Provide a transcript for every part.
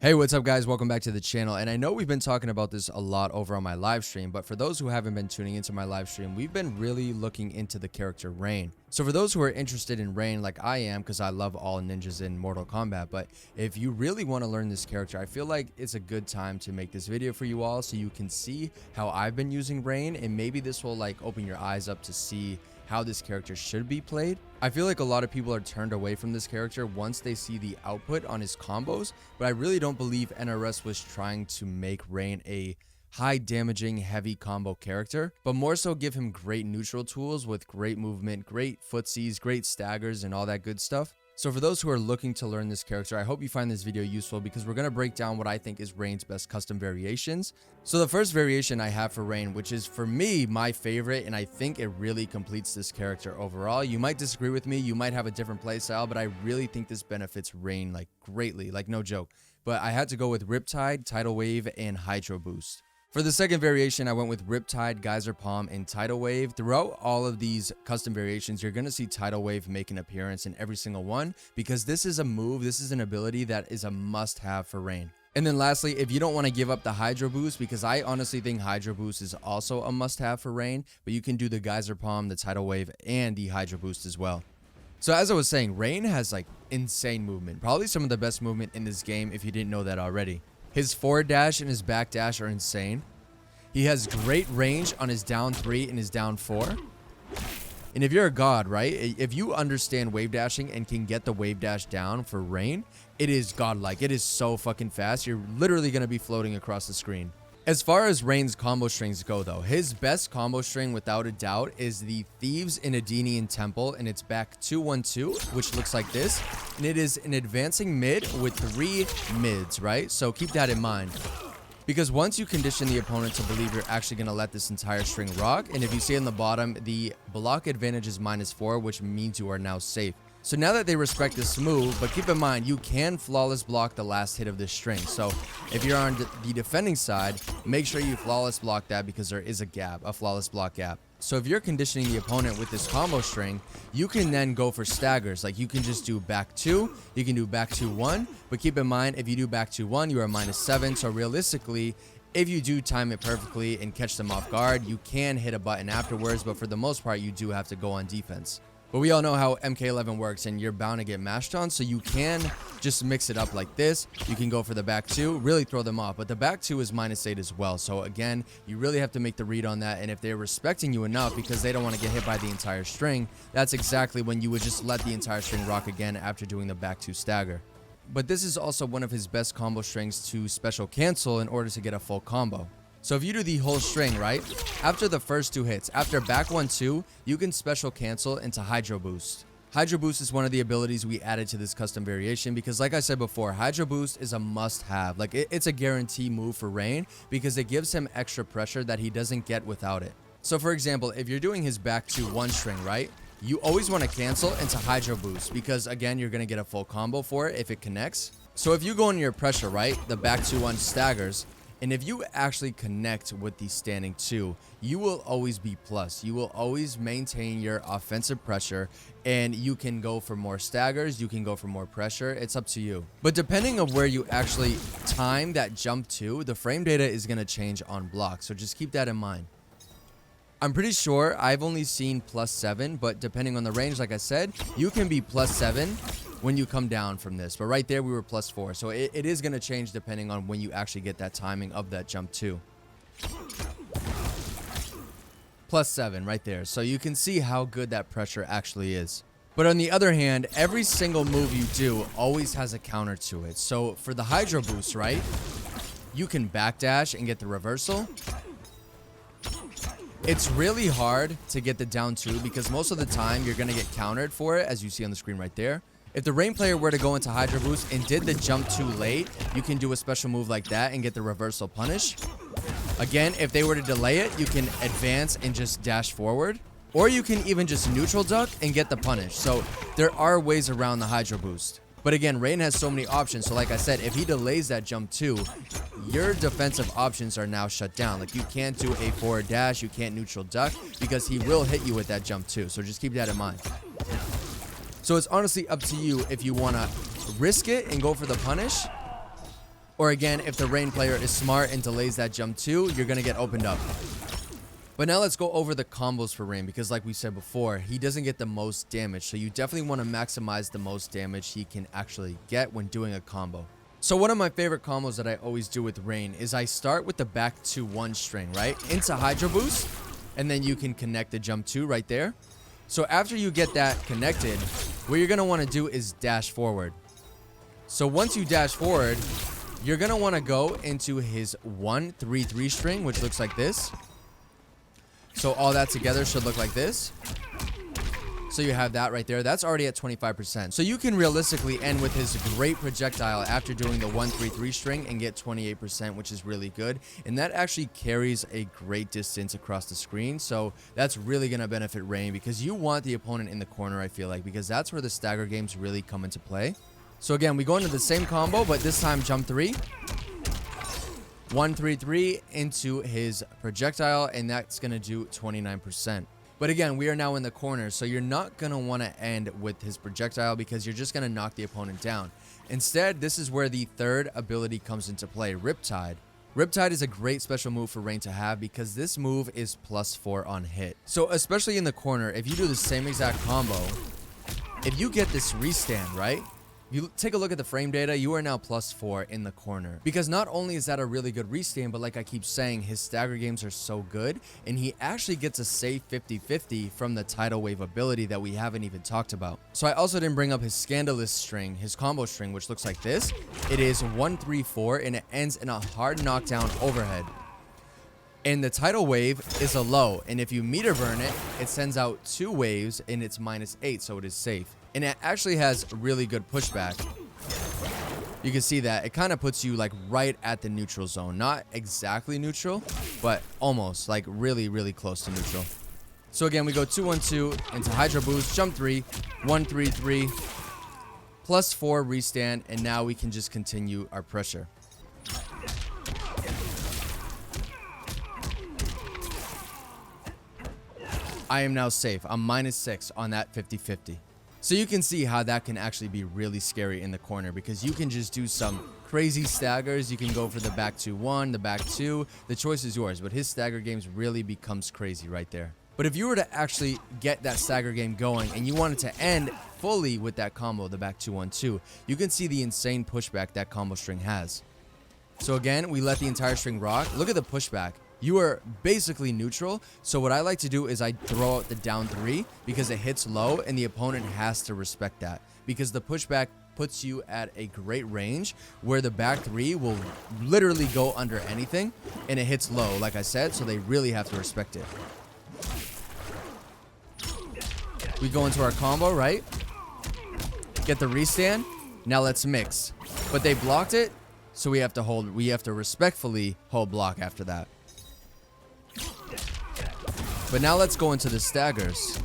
Hey, what's up guys? Welcome back to the channel. And I know we've been talking about this a lot over on my live stream, but for those who haven't been tuning into my live stream, we've been really looking into the character Rain. So for those who are interested in Rain like I am, because I love all ninjas in Mortal Kombat, but if you really want to learn this character, I feel like it's a good time to make this video for you all so you can see how I've been using Rain, and maybe this will like open your eyes up to see how this character should be played. I feel like a lot of people are turned away from this character once they see the output on his combos, but I really don't believe NRS was trying to make Rain a high damaging heavy combo character, but more so give him great neutral tools with great movement, great footsies, great staggers, and all that good stuff. So for those who are looking to learn this character, I hope you find this video useful because we're going to break down what I think is Rain's best custom variations. So the first variation I have for Rain, which is for me my favorite, and I think it really completes this character overall. You might disagree with me, you might have a different playstyle, but I really think this benefits Rain like greatly, like no joke. But I had to go with Riptide, Tidal Wave, and Hydro Boost. For the second variation, I went with Riptide, Geyser Palm, and Tidal Wave. Throughout all of these custom variations, you're going to see Tidal Wave make an appearance in every single one because this is a move, this is an ability that is a must-have for Rain. And then lastly, if you don't want to give up the Hydro Boost, because I honestly think Hydro Boost is also a must-have for Rain, but you can do the Geyser Palm, the Tidal Wave, and the Hydro Boost as well. So as I was saying, Rain has like insane movement, probably some of the best movement in this game if you didn't know that already. His forward dash and his back dash are insane. He has great range on his down 3 and his down 4. And if you're a god, right? If you understand wave dashing and can get the wave dash down for Rain, it is godlike. It is so fucking fast. You're literally going to be floating across the screen. As far as Rain's combo strings go though, his best combo string without a doubt is the Thieves in Adenian Temple, and it's back 2-1-2, which looks like this. And it is an advancing mid with 3 mids, right? So keep that in mind. Because once you condition the opponent to believe you're actually going to let this entire string rock, and if you see on the bottom, the block advantage is -4, which means you are now safe. So now that they respect this move, but keep in mind, you can flawless block the last hit of this string. So if you're on the defending side, make sure you flawless block that because there is a gap, a flawless block gap. So if you're conditioning the opponent with this combo string, you can then go for staggers. Like you can just do back 2, you can do back 2-1, but keep in mind, if you do back 2-1, you are -7. So realistically, if you do time it perfectly and catch them off guard, you can hit a button afterwards, but for the most part, you do have to go on defense. But we all know how MK11 works, and you're bound to get mashed on, so you can just mix it up like this. You can go for the back 2, really throw them off, but the back 2 is -8 as well. So again, you really have to make the read on that, and if they're respecting you enough because they don't want to get hit by the entire string, that's exactly when you would just let the entire string rock again after doing the back 2 stagger. But this is also one of his best combo strings to special cancel in order to get a full combo. So if you do the whole string, right, after the first 2 hits, after back 1-2, you can special cancel into Hydro Boost. Hydro Boost is one of the abilities we added to this custom variation because like I said before, Hydro Boost is a must-have. Like it's a guarantee move for Rain because it gives him extra pressure that he doesn't get without it. So for example, if you're doing his back 2-1 string, right, you always want to cancel into Hydro Boost because again, you're going to get a full combo for it if it connects. So if you go into your pressure, right, the back 2-1 staggers, and if you actually connect with the standing 2, you will always be plus. You will always maintain your offensive pressure, and you can go for more staggers, you can go for more pressure. It's up to you. But depending on where you actually time that jump to, the frame data is going to change on block. So just keep that in mind. I'm pretty sure I've only seen +7, but depending on the range, like I said, you can be +7 when you come down from this, but right there we were +4, so it is going to change depending on when you actually get that timing of that jump too. +7 right there, so you can see how good that pressure actually is. But on the other hand, every single move you do always has a counter to it. So for the Hydro Boost, right, you can backdash and get the reversal. It's really hard to get the down 2 because most of the time you're going to get countered for it, as you see on the screen right there. If the Rain player were to go into Hydro Boost and did the jump too late, you can do a special move like that and get the reversal punish. Again, if they were to delay it, you can advance and just dash forward. Or you can even just neutral duck and get the punish. So there are ways around the Hydro Boost. But again, Rain has so many options. So like I said, if he delays that jump too, your defensive options are now shut down. Like you can't do a forward dash, you can't neutral duck because he will hit you with that jump too. So just keep that in mind. So it's honestly up to you if you want to risk it and go for the punish, Or again, if the Rain player is smart and delays that jump too, you're gonna get opened up. But now let's go over the combos for Rain, because like we said before, he doesn't get the most damage. So you definitely want to maximize the most damage he can actually get when doing a combo. So one of my favorite combos that I always do with Rain is I start with the back to 1 string, right? Into Hydro Boost, and then you can connect the jump 2 right there. So after you get that connected, what you're going to want to do is dash forward. So once you dash forward, you're going to want to go into his 1-3-3 string, which looks like this. So all that together should look like this. So you have that right there. That's already at 25%. So you can realistically end with his great projectile after doing the 1-3-3 string and get 28%, which is really good. And that actually carries a great distance across the screen. So that's really going to benefit Rain, because you want the opponent in the corner, I feel like, because that's where the stagger games really come into play. So again, we go into the same combo, but this time jump 3. 1-3-3 into his projectile, and that's going to do 29%. But again, we are now in the corner, so you're not going to want to end with his projectile, because you're just going to knock the opponent down. Instead, this is where the third ability comes into play, Riptide. Riptide is a great special move for Rain to have, because this move is +4 on hit. So especially in the corner, if you do the same exact combo, if you get this restand, right? You take a look at the frame data, you are now +4 in the corner. Because not only is that a really good restand, but like I keep saying, his stagger games are so good, and he actually gets a safe 50-50 from the tidal wave ability that we haven't even talked about. So I also didn't bring up his scandalous string, his combo string, which looks like this. It is 1-3-4, and it ends in a hard knockdown overhead. And the tidal wave is a low, and if you meter burn it, it sends out 2 waves, and it's -8, so it is safe. And it actually has really good pushback. You can see that it kind of puts you like right at the neutral zone. Not exactly neutral, but almost, like really, really close to neutral. So again, we go 2-1-2 into Hydro Boost, jump 3, 1-3-3, +4 restand, and now we can just continue our pressure. I am now safe. I'm -6 on that 50-50. So you can see how that can actually be really scary in the corner, because you can just do some crazy staggers. You can go for the back 2-1, the back 2. The choice is yours, but his stagger games really becomes crazy right there. But if you were to actually get that stagger game going and you wanted to end fully with that combo, the back 2-1-2, you can see the insane pushback that combo string has. So again, we let the entire string rock. Look at the pushback. You are basically neutral. So what I like to do is I throw out the down 3, because it hits low and the opponent has to respect that, because the pushback puts you at a great range where the back 3 will literally go under anything, and it hits low, like I said, so they really have to respect it. We go into our combo, right? Get the restand. Now let's mix. But they blocked it, so we have to respectfully hold block after that. But now let's go into the staggers.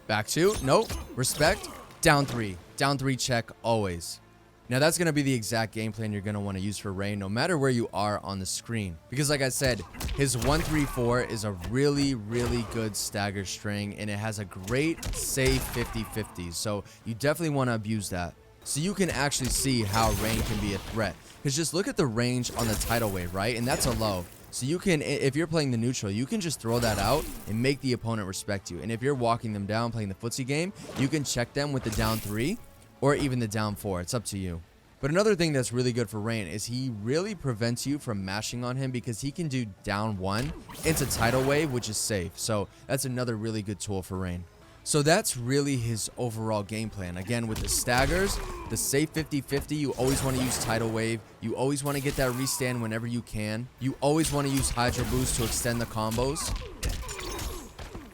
Back 2, nope, respect, down 3 check always. Now that's going to be the exact game plan you're going to want to use for Rain, no matter where you are on the screen. Because like I said, his 1-3-4 is a really, really good stagger string, and it has a great safe 50-50. So you definitely want to abuse that. So you can actually see how Rain can be a threat. Because just look at the range on the tidal wave, right? And that's a low. So you can, if you're playing the neutral, you can just throw that out and make the opponent respect you. And if you're walking them down, playing the footsie game, you can check them with the down 3 or even the down 4. It's up to you. But another thing that's really good for Rain is he really prevents you from mashing on him, because he can do down 1 into tidal wave, which is safe. So that's another really good tool for Rain. So that's really his overall game plan. Again, with the staggers, the safe 50-50, you always want to use tidal wave. You always want to get that restand whenever you can. You always want to use Hydro Boost to extend the combos.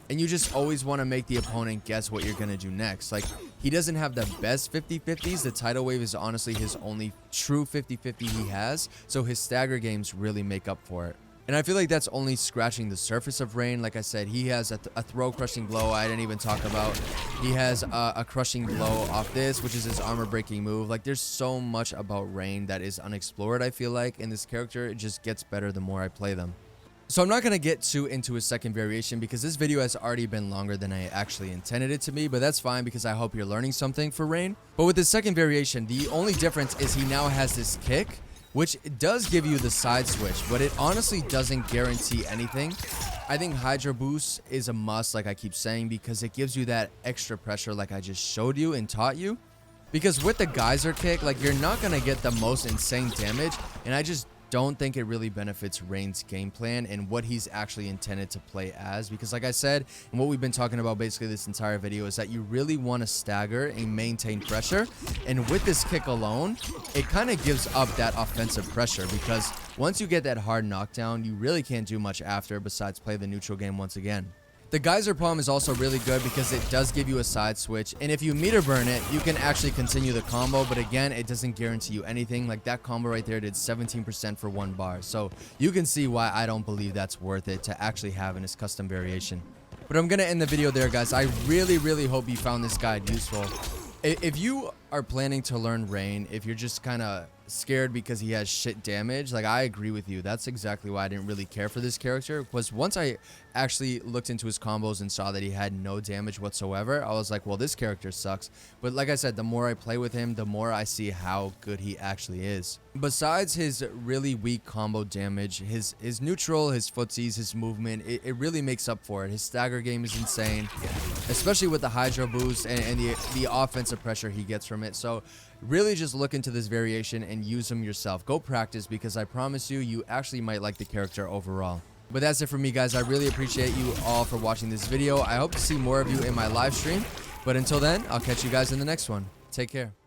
And you just always want to make the opponent guess what you're going to do next. Like, he doesn't have the best 50-50s. The tidal wave is honestly his only true 50-50 he has. So his stagger games really make up for it. And I feel like that's only scratching the surface of Rain. Like I said, he has a throw crushing blow I didn't even talk about. He has a crushing blow off this, which is his armor breaking move. Like, there's so much about Rain that is unexplored, I feel like. In this character, it just gets better the more I play them. So I'm not going to get too into his second variation because this video has already been longer than I actually intended it to be, but that's fine because I hope you're learning something for Rain. But with the second variation, the only difference is he now has this kick, which does give you the side switch, but it honestly doesn't guarantee anything. I think Hydro Boost is a must, like I keep saying, because it gives you that extra pressure like I just showed you and taught you. Because with the Geyser kick, like, you're not going to get the most insane damage, and I just don't think it really benefits Rain's game plan and what he's actually intended to play as. Because like I said, and what we've been talking about basically this entire video, is that you really want to stagger and maintain pressure. And with this kick alone, it kind of gives up that offensive pressure, because once you get that hard knockdown, you really can't do much after besides play the neutral game once again. The Geyser Palm is also really good because it does give you a side switch, and if you meter burn it, you can actually continue the combo, but again, it doesn't guarantee you anything. Like that combo right there did 17% for 1 bar, so you can see why I don't believe that's worth it to actually have in his custom variation. But I'm gonna end the video there, guys. I really hope you found this guide useful. If you are planning to learn Rain, if you're just kind of scared because he has shit damage, like, I agree with you. That's exactly why I didn't really care for this character, was once I actually looked into his combos and saw that he had no damage whatsoever, I was like, well, this character sucks. But like I said, the more I play with him, the more I see how good he actually is. Besides his really weak combo damage, his neutral, his footsies, his movement, it really makes up for it. His stagger game is insane, especially with the Hydro Boost and the offensive pressure he gets from it. So really just look into this variation and use them yourself. Go practice, because I promise you, you actually might like the character overall. But that's it for me, guys. I really appreciate you all for watching this video. I hope to see more of you in my live stream. But until then, I'll catch you guys in the next one. Take care.